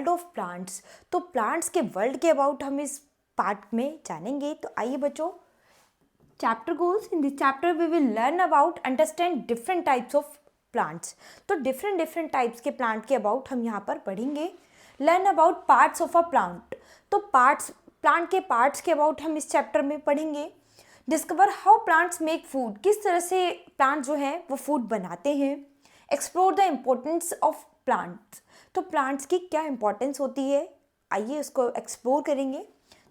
World of plants. तो plants के world के अबाउट हम इस पार्ट में जानेंगे। तो आइए बच्चों, chapter goals. In this chapter we will learn about understand different types of plants. तो डिफरेंट टाइप्स के प्लांट के अबाउट हम यहाँ पर पढ़ेंगे। Learn about parts of a plant. तो प्लांट के पार्ट्स के अबाउट हम इस चैप्टर में पढ़ेंगे। Discover how plants make food, किस तरह से प्लांट जो है वो फूड बनाते हैं। Explore the importance of plants. तो प्लांट्स की क्या इंपॉर्टेंस होती है, आइए उसको एक्सप्लोर करेंगे।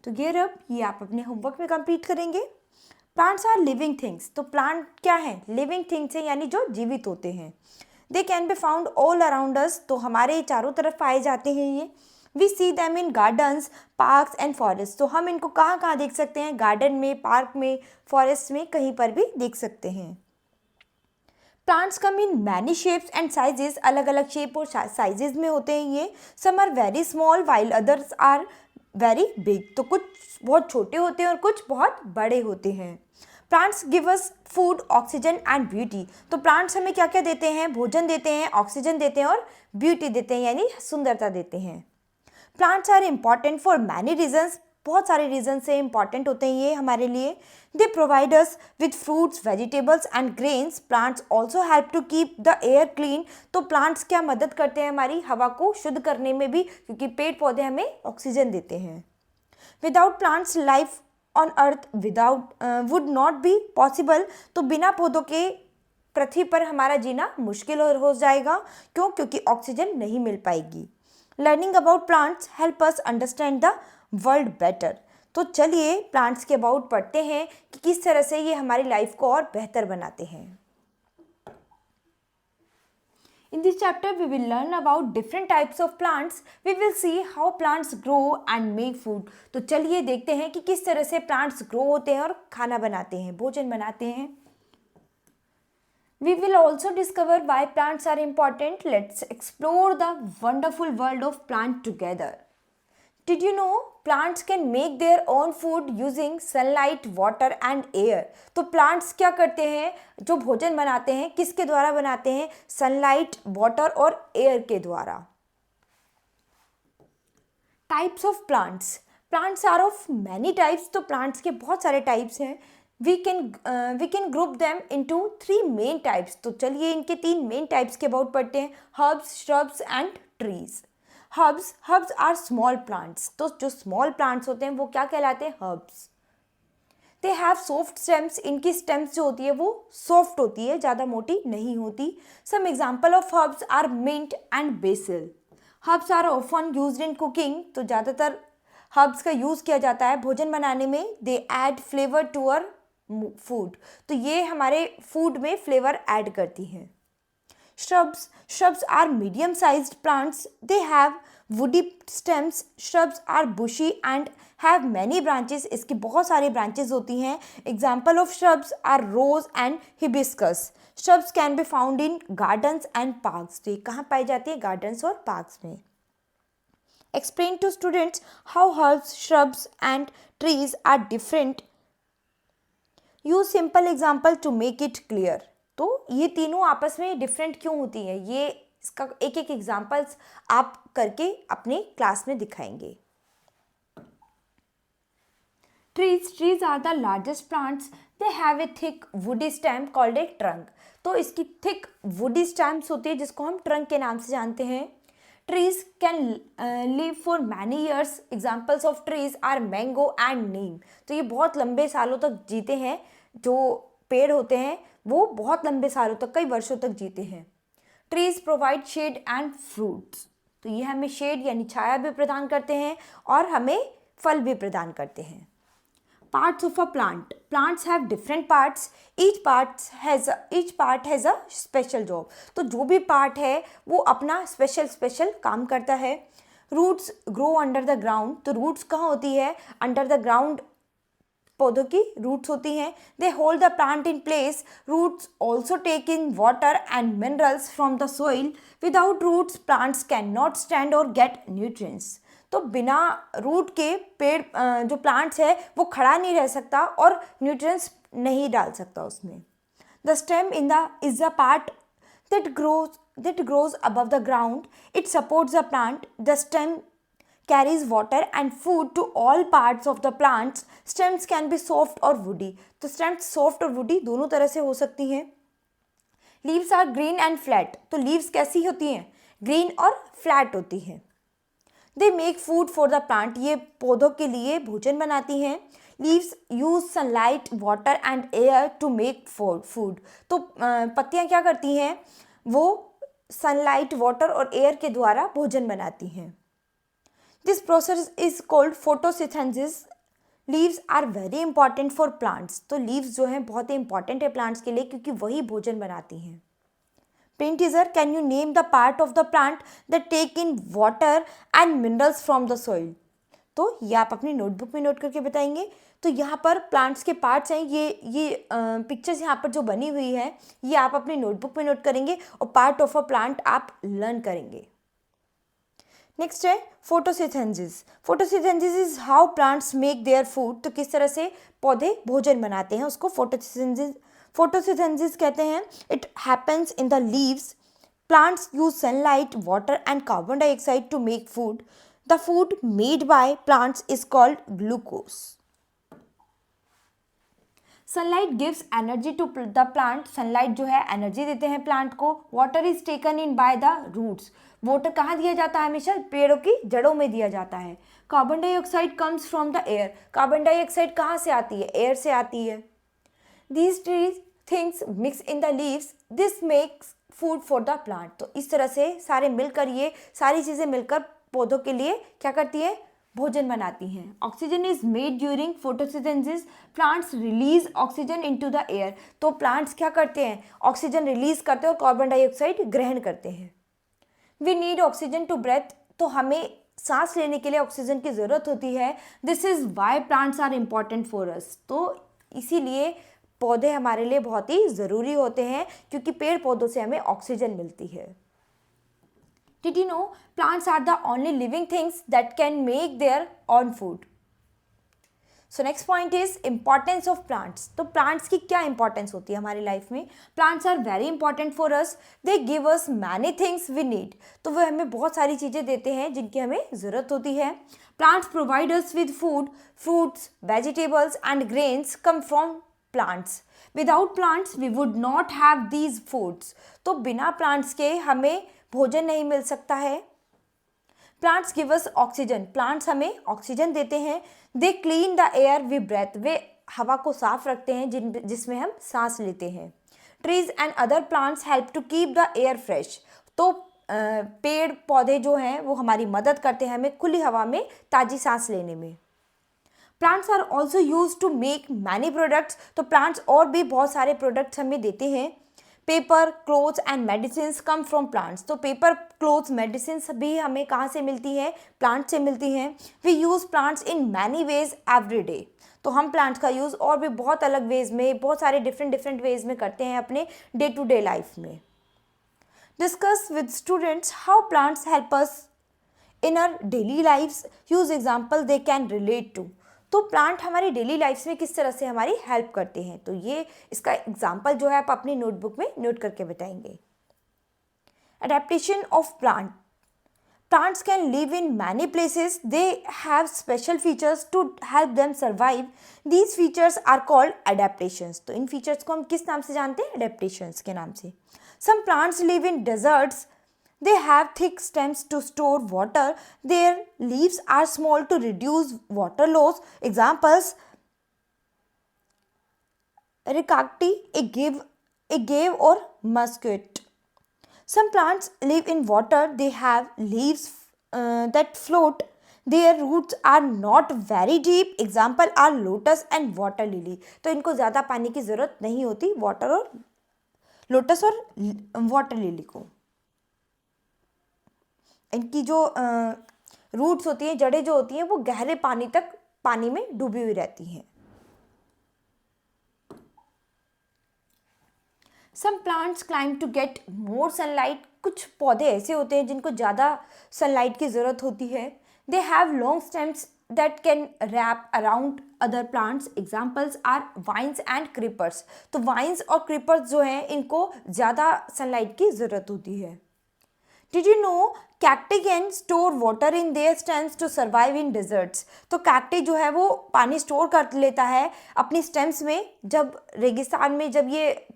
तो गियर अप, ये आप अपने होमवर्क में कंप्लीट करेंगे। Plants are living things. तो प्लांट क्या है? लिविंग थिंग्स है, यानी जो जीवित होते हैं। They can be found all around us. तो हमारे चारों तरफ पाए जाते हैं ये। We see them in gardens, parks and forest. तो हम इनको कहाँ कहाँ देख सकते हैं? गार्डन में, पार्क में, फॉरेस्ट में, कहीं पर भी देख सकते हैं। Plants come in many shapes and sizes. अलग अलग शेप और साइजेस में होते हैं ये। Some are very small while others are very big. तो कुछ बहुत छोटे होते हैं और कुछ बहुत बड़े होते हैं। Plants give us food, oxygen and beauty. तो प्लांट्स हमें क्या क्या देते हैं? भोजन देते हैं, ऑक्सीजन देते हैं और ब्यूटी देते हैं, यानी सुंदरता देते हैं। Plants are important for many reasons. बहुत सारे रीजन से इम्पॉर्टेंट होते हैं ये हमारे लिए। They provide us with fruits, vegetables and grains. Plants also help to keep the air clean. तो प्लांट्स क्या मदद करते हैं हमारी हवा को शुद्ध करने में भी, क्योंकि पेड़ पौधे हमें ऑक्सीजन देते हैं। Without plants life on earth would not be possible. तो बिना पौधों के पृथ्वी पर हमारा जीना मुश्किल हो जाएगा। क्यों? क्योंकि ऑक्सीजन नहीं मिल पाएगी। Learning about plants help us understand the world better. तो चलिए प्लांट्स के अबाउट पढ़ते हैं कि किस तरह से ये हमारी लाइफ को और बेहतर बनाते हैं। In this chapter, we will learn about different types of plants. We will see how plants grow and make food. तो चलिए देखते हैं कि किस तरह से प्लांट्स ग्रो होते हैं और खाना बनाते हैं, भोजन बनाते हैं। We will also discover why plants are important. Let's explore the wonderful world of plants together. Did you know plants can make their own food using sunlight, water and air? तो प्लांट्स क्या करते हैं? जो भोजन बनाते हैं किसके द्वारा बनाते हैं? सनलाइट, वाटर और एयर के द्वारा। Types of plants. Plants are of many types. तो प्लांट्स के बहुत सारे टाइप्स हैं। We can group them into 3 main types. तो चलिए इनके 3 मेन टाइप्स के अबाउट पढ़ते हैं। Herbs, shrubs and trees. Herbs are small plants. तो जो स्मॉल प्लांट्स होते हैं वो क्या कहलाते हैं? Herbs. They have soft stems. इनकी स्टेम्स जो होती है वो सॉफ्ट होती है, ज़्यादा मोटी नहीं होती। Some example of herbs are mint and basil. Herbs are often used in cooking. तो ज़्यादातर हर्ब्स का यूज़ किया जाता है भोजन बनाने में। They add flavour to our food. तो ये हमारे फूड में फ्लेवर ऐड करती हैं। Shrubs are medium-sized plants. They have woody stems. Shrubs are bushy and have many branches. इसकी बहुत सारी branches होती हैं. Example of shrubs are rose and hibiscus. Shrubs can be found in gardens and parks. तो ये कहाँ पाई जाती है? Gardens और parks में. Explain to students how herbs, shrubs and trees are different. Use simple example to make it clear. तो ये तीनों आपस में डिफरेंट क्यों होती है, ये इसका एक एक एग्जाम्पल्स आप करके अपने क्लास में दिखाएंगे। Trees are the largest plants. They have a thick woody stem called a trunk. तो इसकी थिक वुडी स्टेम्स होती है जिसको हम ट्रंक के नाम से जानते हैं। Trees can live for many years. Examples of trees are mango and neem. तो ये बहुत लंबे सालों तक जीते हैं। जो पेड़ होते हैं वो बहुत लंबे सालों तक, कई वर्षों तक जीते हैं। Trees provide shade and fruits. तो ये हमें शेड यानी छाया भी प्रदान करते हैं और हमें फल भी प्रदान करते हैं। Parts of a plant. Plants have different parts. Each part has a special job. तो जो भी पार्ट है वो अपना स्पेशल काम करता है। Roots grow under the ground. तो रूट्स कहाँ होती है? अंडर द ग्राउंड पौधों की रूट्स होती हैं। They hold the plant in place. Roots also take in water and minerals from the soil. Without roots plants can not stand or get nutrients. तो बिना रूट के पेड़ जो प्लांट्स है वो खड़ा नहीं रह सकता और न्यूट्रिएंट्स नहीं डाल सकता उसमें। The stem is the part that grows above the ground. It supports the plant. The stem carries water and food to all parts of the plants. Stems can be soft or woody. तो stems soft और woody दोनों तरह से हो सकती हैं. Leaves are green and flat. तो leaves कैसी होती हैं? Green और flat होती हैं. They make food for the plant. ये पौधों के लिए भोजन बनाती हैं. Leaves use sunlight, water and air to make food. तो पत्तियां क्या करती हैं? वो सनलाइट, वाटर और एयर के द्वारा भोजन बनाती हैं. This process is called photosynthesis. Leaves are very important for plants. तो leaves जो हैं बहुत ही important है plants के लिए क्योंकि वही भोजन बनाती हैं. Brain teaser, can you name the part of the plant that take in water and minerals from the soil? तो ये आप अपनी नोटबुक में नोट करके बताएंगे. तो यहाँ पर प्लांट्स के पार्ट्स हैं. ये पिक्चर्स यहाँ पर जो बनी हुई है ये आप अपनी नोटबुक में नोट करेंगे और पार्ट ऑफ अ प्लांट आप लर्न करेंगे. नेक्स्ट है photosynthesis. Photosynthesis is how plants make their food. तो किस तरह से पौधे भोजन बनाते हैं उसको फोटोसिंथेसिस कहते हैं. It happens in the leaves. Plants use sunlight, water and carbon dioxide to make food. The food made by plants is called glucose. Sunlight gives energy to the plant. Sunlight जो है energy देते हैं plant को. Water is taken in by the roots. Water कहाँ दिया जाता है? हमेशा पेड़ों की जड़ों में दिया जाता है. Carbon dioxide comes from the air. Carbon dioxide कहाँ से आती है? एयर से आती है. These things mix in the leaves. This makes food for the plant. तो इस तरह से सारे मिलकर ये सारी चीज़ें मिलकर पौधों के लिए क्या करती है? भोजन बनाती हैं. Oxygen is made during photosynthesis. Plants release oxygen into the air. तो प्लांट्स क्या करते हैं? ऑक्सीजन रिलीज करते हैं और कार्बन डाइऑक्साइड ग्रहण करते हैं. We need oxygen to breathe. तो हमें सांस लेने के लिए ऑक्सीजन की ज़रूरत होती है. This is why plants are important for us. तो इसीलिए पौधे हमारे लिए बहुत ही ज़रूरी होते हैं क्योंकि पेड़ पौधों से हमें ऑक्सीजन मिलती है. Did you know plants are the only living things that can make their own food? So next point is importance of plants. तो plants की क्या importance होती है हमारी life में? Plants are very important for us. They give us many things we need. तो वो हमें बहुत सारी चीज़ें देते हैं जिनकी हमें ज़रूरत होती है. Plants provide us with food. Fruits, vegetables and grains come from plants. Without plants we would not have these foods. तो बिना plants के हमें भोजन नहीं मिल सकता है. Plants give us oxygen. Plants हमें ऑक्सीजन देते हैं. They clean the air we breathe. वे हवा को साफ रखते हैं जिसमें हम सांस लेते हैं. Trees and other plants help to keep the air fresh. तो पेड़ पौधे जो हैं वो हमारी मदद करते हैं हमें खुली हवा में ताज़ी सांस लेने में. Plants are also use to make many products. तो प्लांट्स और भी बहुत सारे प्रोडक्ट्स हमें देते हैं. Paper, clothes and medicines come from plants. तो पेपर, क्लोथ्स, मेडिसिन्स भी हमें कहाँ से मिलती है? प्लांट से मिलती हैं. We use plants in many ways every day. तो हम प्लांट्स का यूज़ और भी बहुत अलग वेज में, बहुत सारे डिफरेंट वेज में करते हैं अपने डे टू डे लाइफ में. Discuss with students how plants help us in our daily lifes. Use example they can relate to. तो प्लांट हमारी डेली लाइफ में किस तरह से हमारी हेल्प करते हैं. तो ये इसका एग्जाम्पल जो है आप अपनी नोटबुक में नोट करके बताएंगे. Adaptation of plant. Plants can live in many places. They have special features to help them survive. These features are called adaptations. तो इन फीचर्स को हम किस नाम से जानते हैं? एडेप्टेशंस के नाम से. Some plants live in deserts. They have thick stems to store water. Their leaves are small to reduce water loss. Examples: Ricacti, a cave or muscat. Some plants live in water. They have leaves that float. Their roots are not very deep. Example are lotus and water lily. तो इनको ज़्यादा पानी की ज़रूरत नहीं होती water और lotus और वाटर लिली को. इनकी जो रूट्स होती हैं, जड़ें जो होती हैं वो गहरे पानी में डूबी हुई रहती हैं. Some plants climb to get more sunlight. कुछ पौधे ऐसे होते हैं जिनको ज़्यादा सनलाइट की ज़रूरत होती है. They have long stems that can wrap around other plants. Examples are vines and creepers. तो vines और creepers जो हैं इनको ज़्यादा sunlight की ज़रूरत होती है. Did you know cacti can store water in their stems to survive in deserts? तो cacti जो है वो पानी स्टोर कर लेता है अपनी stems में. जब रेगिस्तान में जब ये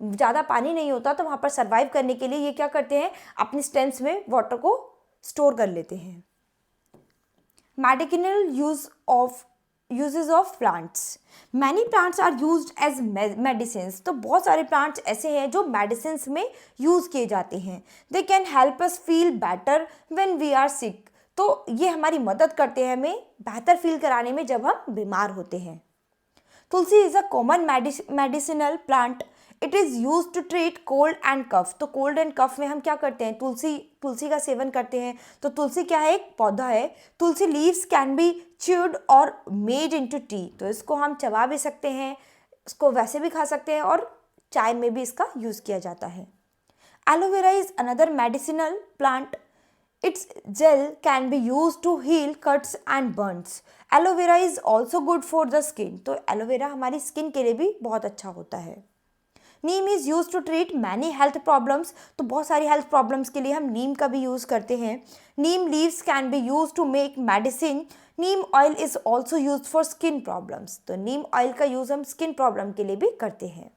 ज़्यादा पानी नहीं होता तो वहाँ पर सर्वाइव करने के लिए ये क्या करते हैं, अपनी स्टेम्स में वाटर को स्टोर कर लेते हैं. Medicinal uses of plants. Many plants are used as medicines. तो बहुत सारे प्लांट्स ऐसे हैं जो मेडिसिन्स में यूज़ किए जाते हैं. They can help us feel better when we are sick. तो ये हमारी मदद करते हैं हमें बेहतर फील कराने में जब हम बीमार होते हैं. Tulsi is a common medicinal plant. It is use to treat cold and cough. तो कोल्ड एंड कफ में हम क्या करते हैं, तुलसी का सेवन करते हैं. तो तुलसी क्या है, एक पौधा है. तुलसी लीव्स कैन बी च्यूड और मेड इनटू टी. तो इसको हम चबा भी सकते हैं, इसको वैसे भी खा सकते हैं और चाय में भी इसका यूज़ किया जाता है. Aloe vera is another medicinal plant. Its gel can be use to heal cuts and burns. Aloe vera is also good for the skin. तो एलोवेरा हमारी स्किन के लिए भी बहुत अच्छा होता है. Neem is use to treat many health problems. तो बहुत सारी हेल्थ प्रॉब्लम्स के लिए हम नीम का भी यूज़ करते हैं. Neem leaves can be use to make medicine. Neem oil is also use for skin problems. तो नीम ऑयल का यूज़ हम स्किन प्रॉब्लम के लिए भी करते हैं.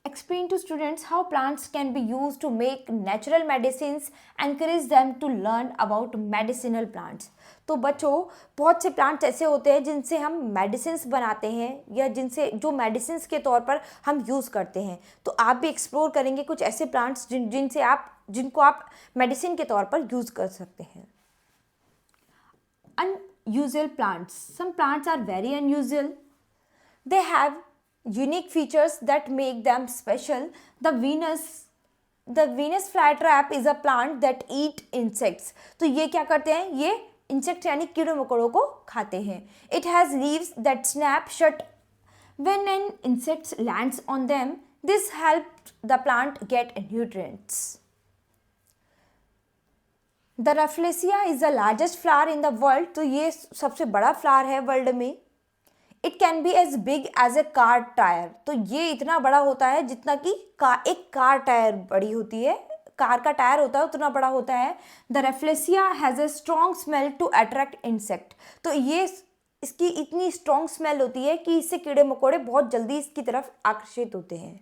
Explain to students how plants can be used to make natural medicines. Encourage them to learn about medicinal plants. तो बच्चों, बहुत से प्लांट्स ऐसे होते हैं जिनसे हम मेडिसिन्स बनाते हैं या जो मेडिसिन्स के तौर पर हम यूज़ करते हैं. तो आप भी एक्सप्लोर करेंगे कुछ ऐसे प्लांट्स जिनको आप मेडिसिन के तौर पर यूज़ कर सकते हैं. Unusual plants. Some plants are very unusual. They have unique features that make them special. The Venus flytrap is a plant that eat insects. तो ये क्या करते हैं, ये इंसेक्ट यानी कीड़े मकोड़ों को खाते हैं. It has leaves that snap shut when an insect lands on them. This helps the plant get nutrients. The Rafflesia is the largest flower in the world. तो ये सबसे बड़ा फ्लावर है वर्ल्ड में. It can be as big as a car tyre. तो ये इतना बड़ा होता है जितना कि एक कार टायर बड़ी होती है, कार का टायर होता है उतना बड़ा होता है. The rafflesia has a strong smell to attract insect. तो ये इसकी इतनी स्ट्रॉन्ग स्मेल होती है कि इससे कीड़े मकोड़े बहुत जल्दी इसकी तरफ आकर्षित होते हैं.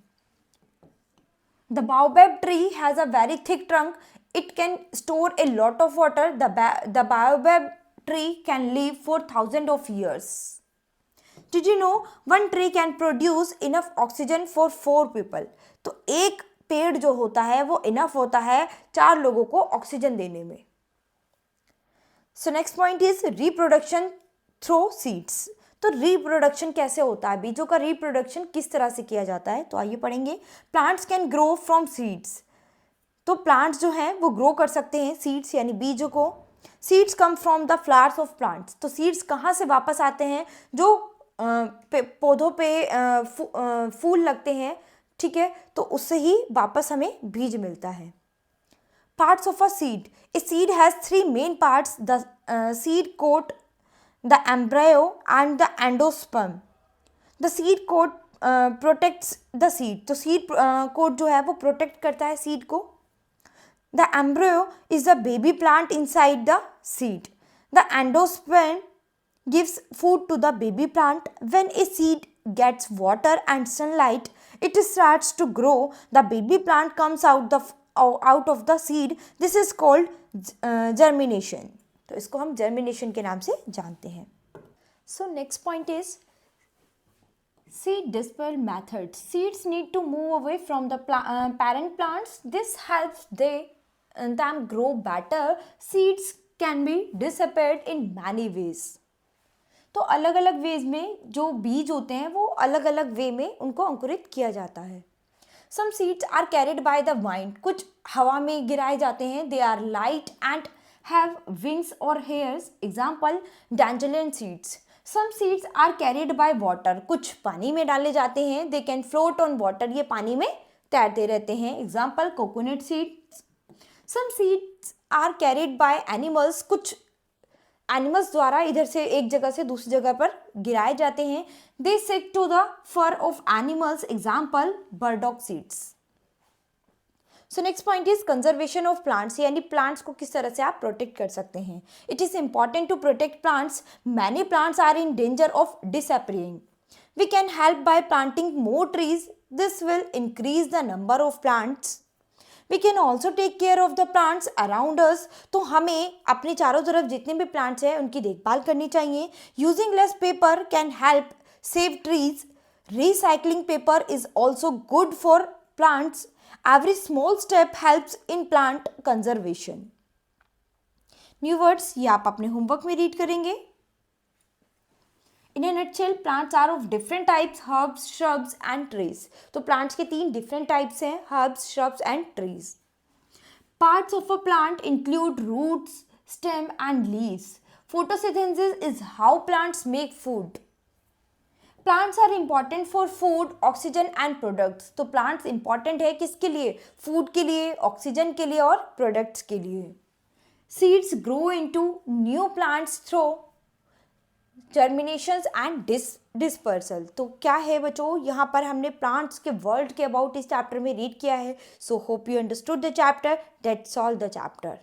The baobab tree has a very thick trunk. It can store a lot of water. The baobab tree can live for thousand of years. Did you know one tree can produce enough oxygen for 4 people? तो एक पेड़ जो होता है वो enough होता है 4 लोगों को ऑक्सीजन देने में. सो next point is reproduction through seeds. तो रिप्रोडक्शन कैसे होता है, बीजों का रिप्रोडक्शन किस तरह से किया जाता है, तो आइए पढ़ेंगे. Plants can grow from seeds. तो प्लांट्स जो हैं वो ग्रो कर सकते हैं सीड्स यानी बीजों को. Seeds come from the flowers of plants. तो सीड्स कहाँ से वापस आते हैं, जो पौधों पे फूल लगते हैं, ठीक है, तो उससे ही वापस हमें बीज मिलता है. Parts of a seed. A seed has 3 main parts. The seed coat, the embryo and the endosperm. The seed coat protects the seed. तो सीड कोट जो है वो प्रोटेक्ट करता है सीड को. The embryo is the baby plant inside the seed. The endosperm gives food to the baby plant. When a seed gets water and sunlight, it starts to grow. The baby plant comes out of the seed. This is called germination. तो इसको हम germination के नाम से जानते हैं. So next point is seed dispersal method. Seeds need to move away from the parent plants. This helps them grow better. Seeds can be dispersed in many ways. तो अलग अलग वेज में जो बीज होते हैं वो अलग अलग वे में उनको अंकुरित किया जाता है. Some seeds are carried by the wind. कुछ हवा में गिराए जाते हैं. They are light and have wings or hairs. Example dandelion seeds. Some seeds are carried by water. कुछ पानी में डाले जाते हैं. They can float on water. ये पानी में तैरते रहते हैं. Example coconut seeds. Some seeds are carried by animals, कुछ एनिमल्स द्वारा इधर से एक जगह से दूसरी जगह पर गिराए जाते हैं. They stick to the fur of animals, example burdock seeds. So next point is conservation of plants, यानी प्लांट्स को किस तरह से आप प्रोटेक्ट कर सकते हैं. It is important to protect plants. Many plants are in danger of disappearing. We can help by planting more trees. This will increase the number of plants. We can also take care of the plants around us. तो हमें अपने चारों तरफ जितने भी plants हैं उनकी देखभाल करनी चाहिए. Using less paper can help save trees. Recycling paper is also good for plants. Every small step helps in plant conservation. New words ये आप अपने होमवर्क में रीड करेंगे. In a nutshell, plants are of different types, herbs, shrubs and trees. तो plants के 3 different types हैं, herbs, shrubs and trees. Parts of a plant include roots, stem and leaves. Photosynthesis is how plants make food. Plants are important for food, oxygen and products. तो plants important है किसके लिए? Food के लिए, oxygen के लिए और products के लिए. Seeds grow into new plants through germinations and dispersal. तो क्या है बच्चों, यहाँ पर हमने प्लांट्स के वर्ल्ड के अबाउट इस चैप्टर में रीड किया है. So hope you understood the chapter. That's all the chapter.